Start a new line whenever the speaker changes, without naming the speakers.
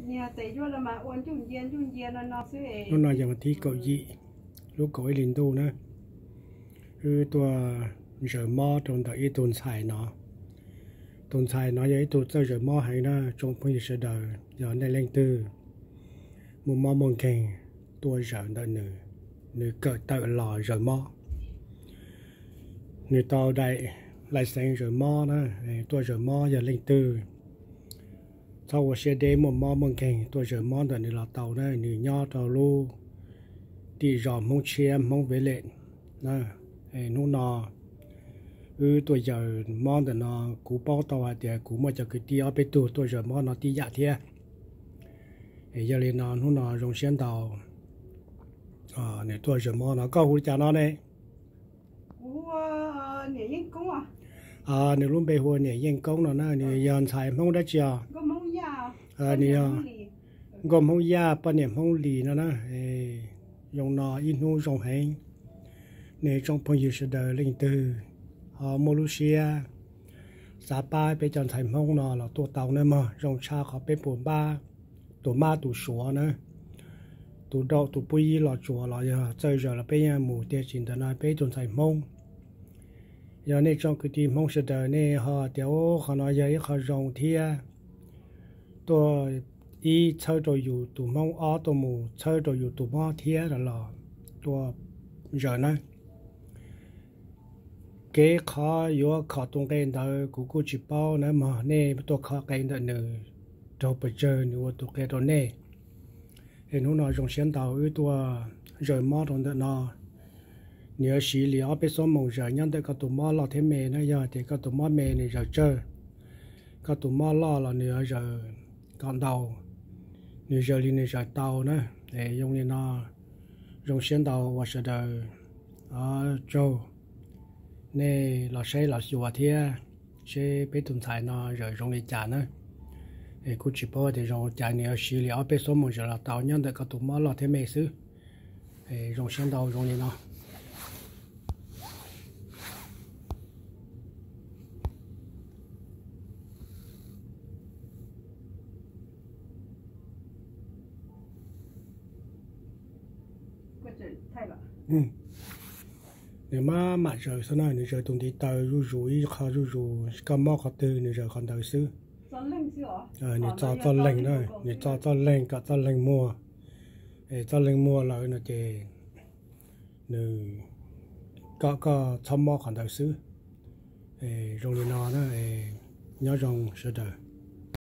nhà tây cho là mà uốn chung yên nó sẽ
nó nói rằng tí cậu dị lúc cậu ấy lên tu nữaตัวgiờ mò trong đó ít tồn tại nó vậy tồn tại giờ mò hay nó trong phong sự đời giờ này lên tư một mò mong kènตัวgiờ đó nữ cỡ tự lò giờ mò nữ tàu đại lại sang giờ mò đóตัวgiờ mò giờ lên tư sau một xe đêm một mò mong kènตัวgiờ mò đó nữ là tàu đó nữ nhỏ tàu lu đi dò mong chiêm mong về lệnh đó nó nọ tôi giờ mong để nó cú bao tàu thì cú mà cho cái tia bên tu tôi giờ mong nó tia dạ thế giờ lên nó nọ dùng xe tàu này tôi giờ mong nó có hút cho nó đây
nè yên công
này luôn bây giờ nè yên công nó này giờ xài mong đã chưa
có mong ya
nè có mong ya bao nhiêu mong lì nó dùng nó in hú dùng hành này trong phong sự đời linh từ Malaysia Sapa bây giờ thành mông nó làตัวtàu nữa mà trong cha họ bên bốn baตัวmaตัวsủa nữaตัวđậuตัวbùi là chùa là giờ giờ là bây giờ mù tiền chính đó là bây giờ thành mông giờ này trong cái team mông sự đời này họ tiểu họ nói giờ họ dùng thiaตัวอีchơi rồiอยู่ตัวมองอ้อตัวหมูchơi rồiอยู่ตัวมอเทียlàตัวgiờ này cái khó yếu khó tung cái đó cũng chỉ bao nữa mà nè tôi khó cái đó nữa cho bây giờ nữa tôi cái đó nè thì nó nói trong sáng tạo với tôi rồi mót trong đó nó nếu xử lý ở bên số mông giờ nhân tới cái tụi mót lo thế mẹ nữa giờ thì cái tụi mót mẹ này giờ chơi cái tụi mót lo là nữa giờ còn đầu nữa giờ đi nữa giờ tàu nữa để dùng như nó trong sáng tạo và sẽ đời ở châu nè là xây là sửa thì sẽ biết tồn tại nó rồi trong này trả nữa thì cũng chỉ bảo thì trong trả nhiều xử lý ở bên số một giờ là tạo nhân được cái tụi nó là thế mấy xứ thì trong sáng đầu trong này nó nếu mà giờ sau này nếu giờ tụi đi tàu rủ khó rủ cái mỏ khó từ nếu giờ còn đầu xứ nếu cho lệnh thôi nếu cho lệnh cả cho lệnh mua cho lệnh mua lại nó chỉ nếu có cho mỏ còn đầu xứ rồi nó nhớ rằng sẽ đời